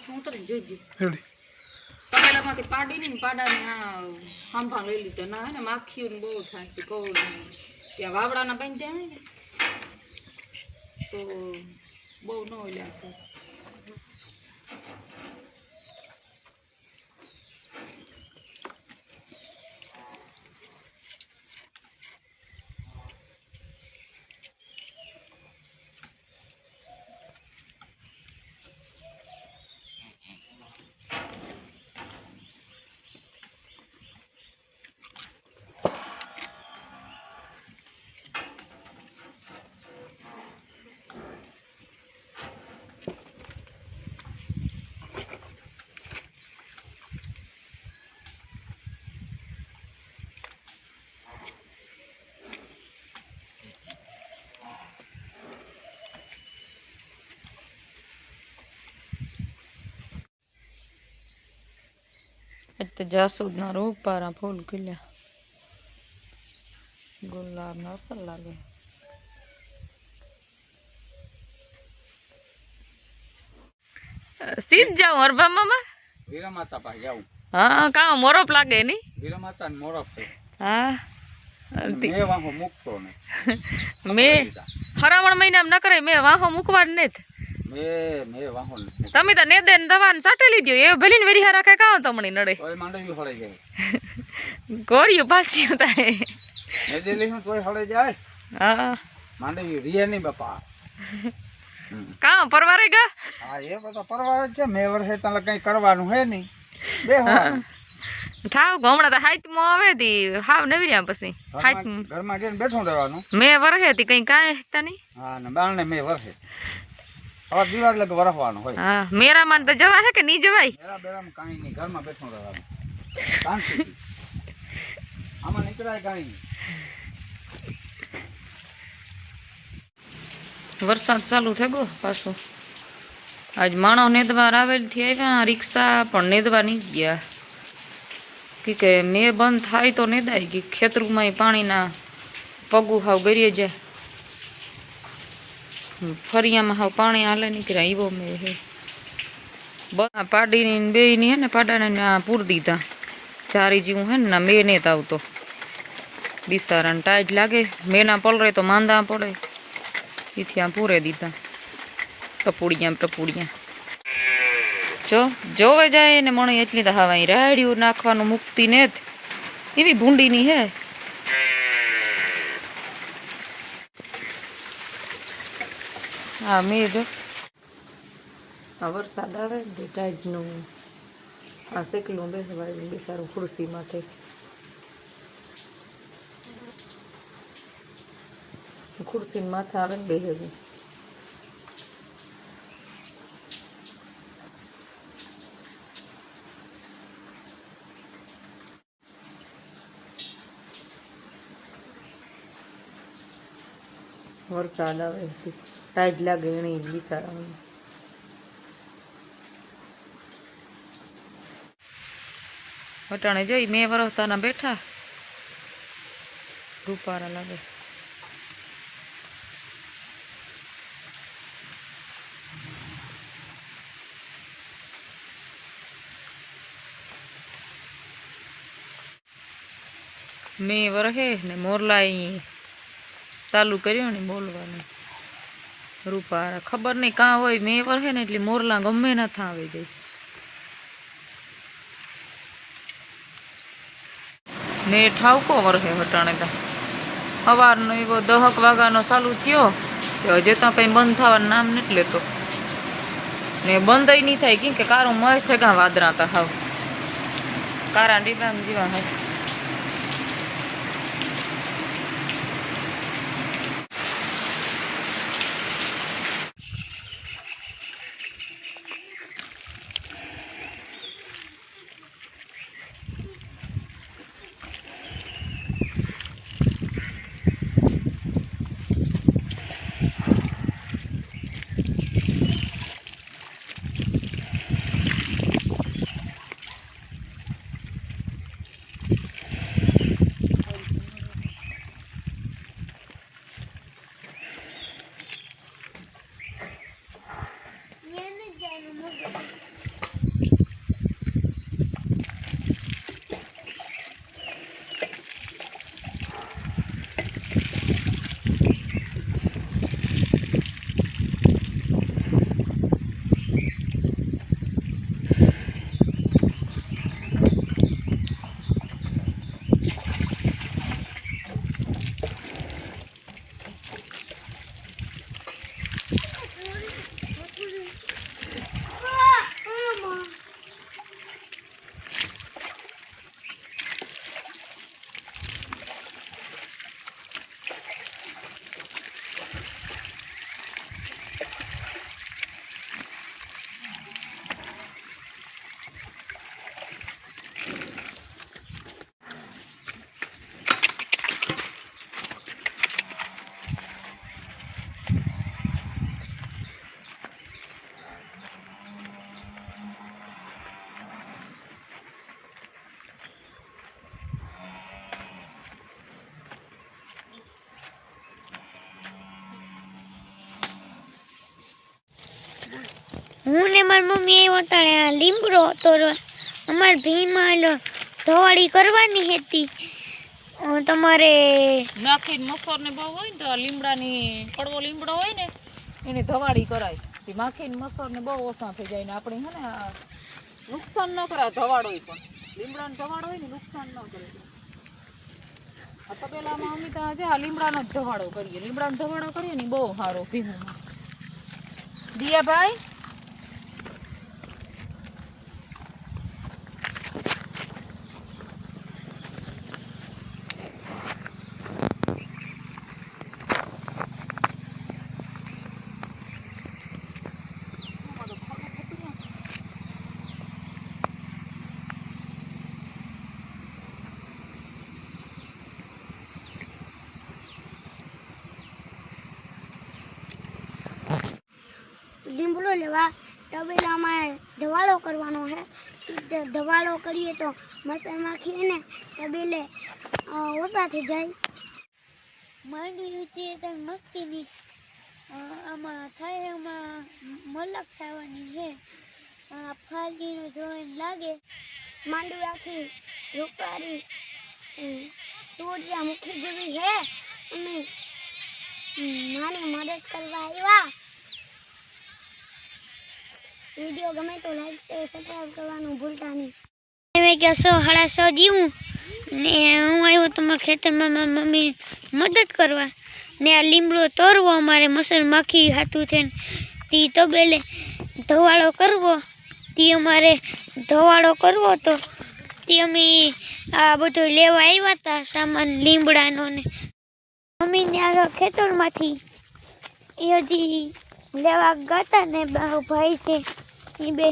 માથું ઉતરી જોઈજી રેડી તપેલામાંથી પાડીને પાડાને આ હાંભા લઈ લીધા ના હે ને માખીઓ ને બહુ થાય કે કહું ત્યાં વાવડાના બની ત્યાં ને તો બહુ ન ઓલ્યા થાય. એટલે જાસૂદના રૂપારા ફૂલ ખીલ્યા ગુલાબના અસર લાગે. સીધ જાઉં અરબા મામા વીરા માતા પાસે જાઉં. હા કાં મોરપ લાગે ની વીરા માતા ને મોરફ છે. હા મેં વાંહો મૂકતો ને મેં હરામણ મહિનામાં ન કરે મેં વાહો મૂકવા જ નથી. મેં વાંહો નથી. તમે તો ને દે દવાને સાટે લીધો એ ભલીને વેરી હારા કઈ કાં તમને નડે તોય માંડવી હળે જાય. ગોળિયું પાસ્યું થાય મેં દેલી હું તોય હળે જાય. હા માંડવી રીએ નહીં બાપા. કાં પરવારે ગા હા એ બધા પરવાર જ છે. મેં વર્ષે તાલે કઈ કરવાનું હે નહીં બે ઠાવ હમણાં તો હાથમાં આવે તી હાવ નવીર્યા પછી હાથ ઘરમાં જઈને બેઠું રહેવાનું. મેં વરહે તી કઈ કાંઈ હતા નહીં. હા ને બારણે મેં વર્ષે હવે દિવાળ લગ વરસવાનું હોય. હા મેરામાં તો જવા છે કે નહીં જવાય. મેરા બેરામાં કાંઈ નહીં ઘરમાં બેઠું રહેવાનું શાંતિથી. આમાં નીકળાય કાંઈ નહીં. વરસાદ ચાલુ થઈ ગયો પાછો. આજ માણો નેદવાર આવેલથી આવ્યા રિક્ષા પણ નેદવા નહીં ગયા કે મેં બંધ થાય તો નેદાય કે ખેતરમાં પાણીના પગું હાવ ગરીએ જાય ફરિયામાં હાવ પાણી હાલે નીકળ્યા એવો મેં હે પાડીની બેની હે ને પાડાને પૂર દીધા ચારી જેવું હે ને મેં નેત આવતો બિસારાને ટાઈટ લાગે મેના પલરે તો માંદા પડે એથી આ પૂરે દીધા ટપુડિયા જો જોવે જાય ને મણી એટલી તો હવાઈ રાડ્યું નાખવાનું મુક્તિ ને એવી ભૂંડીની હે. હા મેં જો આ વરસાદ આવે ને ટાઈટનું આ શેકલું બેસવાય બિસારું ખુરશી માથે ખુરશી માથે આવે ને બેસવું વરસાદ આવે ટાઈટ લાગે એની બિસારા વટાણે જોઈ મેં વરસતાના બેઠા રૂપારા લાગે. મેં વરહે ને મોરલા ચાલુ કર્યો ને બોલવાનું રૂપારા ખબર નહીં કાં હોય મેં વરહે ને એટલે મોરલા ગમે ના થાવે જાય. ને ઠાવકો વરહે હટાણે તા સવારનો એવો 10 વાગ્યાનો ચાલુ થયો હજે તો કંઈ બંધ થવાનું નામ નથી લેતો ને બંધ નહીં થાય કેમ કે કારું મર થેગા વાદરા તા હાવ કારા ડીબામ જીવા હે. હું ને મારી મમ્મી આવ્યો તાણે આ લીમડો તોડવા. અમારે ભીમાં ધવાડી કરવાની હતી. તમારે નાખીને મસર ને બહુ હોય ને તો લીમડાની કડવો લીમડો હોય ને એની ધવાડી કરાય. માખીને મસર ને બહુ ઓછા થઈ જાય ને આપણે હે ને નુકસાન ન કરાય. ધવાડો પણ લીમડાનો ધવાડો હોય ને નુકસાન ન કરે. આ તપેલામાં અમે તો આજે આ લીમડાનો જ ધવાડો કરીએ. લીમડાનો ધવાડો કરીએ ને બહુ સારો ભીહુંમાં. દિયાભાઈ લીમડો લેવા તબેલામાં ધવાળો કરવાનો છે. ધવાળો કરીએ તો મસર માખી ને તબેલે ઓછા થઈ જાય. માંડવી છે તો મસ્તીની આમાં થાય એમાં મલક થવાની છે. આ ફાલજીનું જોઈને લાગે માંડવી આખી રૂપારી સૂર્યમુખી જેવી છે. અમે માની મદદ કરવા આવ્યા. વિડીયો ગમે તો લાઈક શેર સબસ્ક્રાઇબ કરવાનું ભૂલતા નહીં. મેં કે 100-150 જીવું ને હું આવ્યો તો મારા ખેતરમાં મારી મમ્મી મદદ કરવા ને આ લીમડો તોડવો. અમારે મસર માખી હાથું છે તે તબેલે ધવાળો કરવો. તે અમારે ધવાળો કરવો તો તે અમે આ બધું લેવા આવ્યા હતા સામાન લીમડાનો ને મમ્મીને આ ખેતરમાંથી એ હજી લેવા ગાતા ને ભાઈ છે એ બે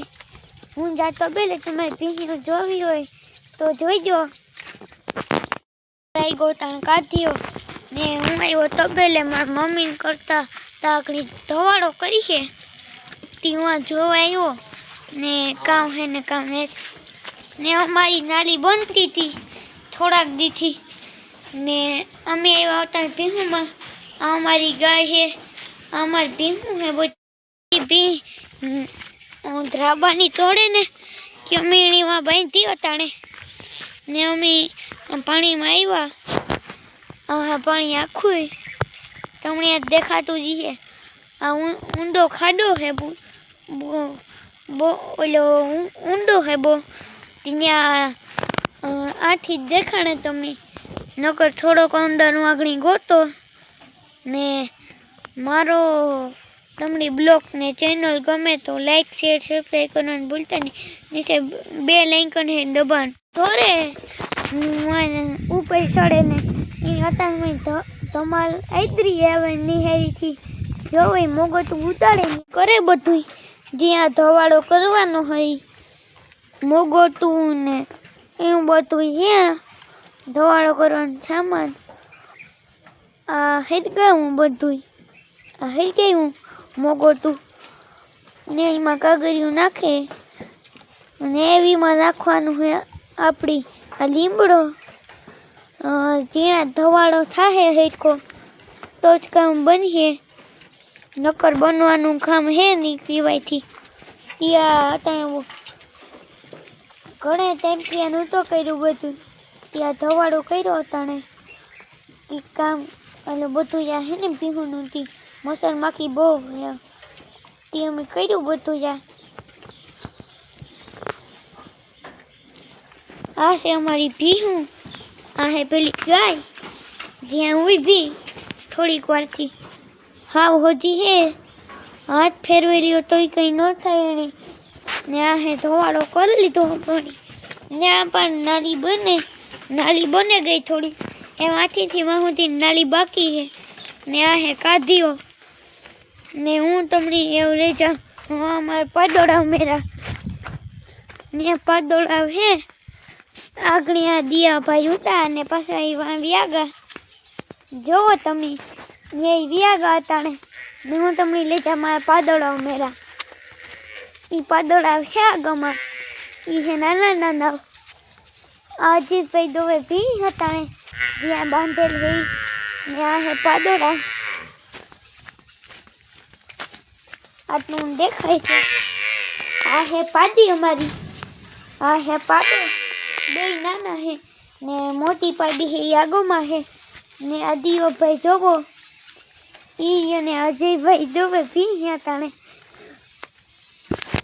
હું જાતો બેલે. તમે ભીંગીનો જોવી હોય તો જોઈજો. રાઈ ગોતાણ કાઢ્યો ને હું આવ્યો તબેલે મારા મમ્મીને કરતા તાકડી ધવાડો કરી છે. તે હું જોવા આવ્યો ને કામ હે ને કામ હે ને અમારી નાલી બનતી હતી થોડાક દીથી ને અમે આવ્યા હતા ભીહુમાં. આ અમારી ગાય છે, આ અમારી ભીહું છે. બધી ભી ધ્રાબાની તોડે ને કે મીણીમાં બાંધી અટાણે ને અમે પાણીમાં આવ્યા. આ પાણી આખું તમને દેખાતું જ છે. આ ઊંડો ખાડો છે ઓલો ઊંડો છે બહુ. ત્યાં આથી જ દેખાણે તમને. નકર થોડોક અંદર આગળ ગોતો ને મારો તમને બ્લોગ ને ચેનલ ગમે તો લાઈક શેર સબસ્ક્રાઈબ કરવાનું ભૂલતા નહીં. નીચે 2 લાઇકન હે દબાણ તોરે ઉપર ચડે ને એ અત્યારમાં ધમાલ આદરી આવે નિહારીથી જોવે મોગોતું ઉતારે કરે બધું. જ્યાં ધવાડો કરવાનો હોય મોગોતું ને એવું બધું જ્યાં ધવાડો કરવાનું સામાન આ હેડગાવું બધું. આ હેડગાવું મોગોતું ને એમાં કાગળિયું નાખે અને એવીમાં નાખવાનું હોય આપણી આ લીમડો. જ્યાં ધવાડો થાય હેડકો તો જ કામ બનશે. નકર બનવાનું કામ હે નહીં પીવાયથી. ત્યાં અત્યારે ઘણા ટાઈમથી નહોતો કર્યું બધું. ત્યાં ધવાડો કર્યો અટાણે એ કામ એટલે બધું ત્યાં હે ને ભીહું નહોતી મસર માખી બહુ તે અમે કર્યું બધું ત્યાં. આ છે અમારી ભીહું. આ હે પેલી ગાય જ્યાં ઊભી થોડીક વારથી હાવ હોજી હે. હાથ ફેરવી રહ્યો તોય કંઈ ન થાય એને ને આ હે ધવાડો કરી લીધો પાણી ને આ પણ નાલી બને ગઈ થોડી એમાંથી માહુથી નાલી બાકી છે ને આ હે કાઢ્યો ને હું તમને એવું લઈ જાઉં. અમારા પાદોડા મેરા ને પાદોડા હે આગળ આ દિયાભાઈ ઉતા ને પાછા એ વ્યાગા જોવો તમે એ વ્યાગા હતા ને હું તમને લઈ જાઉં મારા પાદોડા મેરા. એ પાદોડા છે આગમાં એ છે નાના નાના. આ અજીતભાઈ દોવે ભી હતા ને જ્યાં બાંધેલ હોય ને આ હે પાદોડા. આટલું દેખાય છે આ હે પાડી અમારી, આ હે પાડો, બે નાના હે ને મોટી પાડી હે ઈ આગોમાં હે ને આ દિયોભાઈ જોવો ઈ અને અજયભાઈ જોવે ભીયા તાણે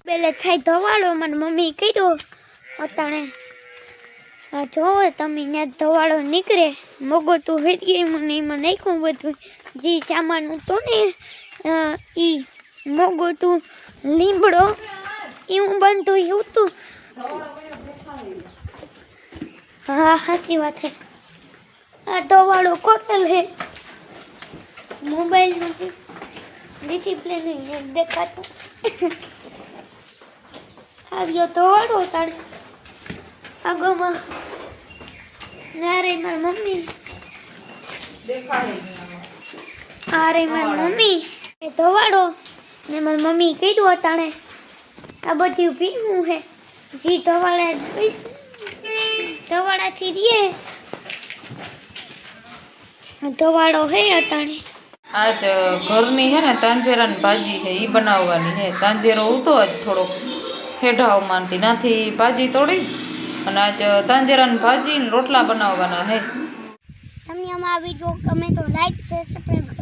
પેલે થાય ધવાળો મારી મમ્મી કર્યો અતાણે જોવે તમે ત્યાં ધવાળો નીકળે મગોતું હેઠ ગઈ મને એમાં નાખ્યું બધું જે સામાન હતો ને ઈ મગોતું લીમડો એવું બનતું હતું. હા સાચી વાત છે. આ ધવાળો કોકેલ હે મોબાઈલ નથી ડિસિપ્લિન દેખાતું. આવ્યો ધવાળો તાણે આગળમાં ના રે મારી મમ્મી, આ રે મારી મમ્મી એ ધવાડો ને મારી મમ્મી કીધું અટાણે આ બધું ભીનું હે જી ધવાડાથી રીએ ધવાડો હે અટાણે. આજ ઘરની હે ને તાંજેરાની ભાજી હે ઈ બનાવવાની હે. તાંજેરો ઉતો આજ થોડોક હેઢાવ માનતી નાથી ભાજી તોડી અને આજ તાંજેરાની ભાજી ને રોટલા બનાવવાના હે. તમને અમારા વિડીયો ગમે તો લાઈક શેર સબસ્ક્રાઇબ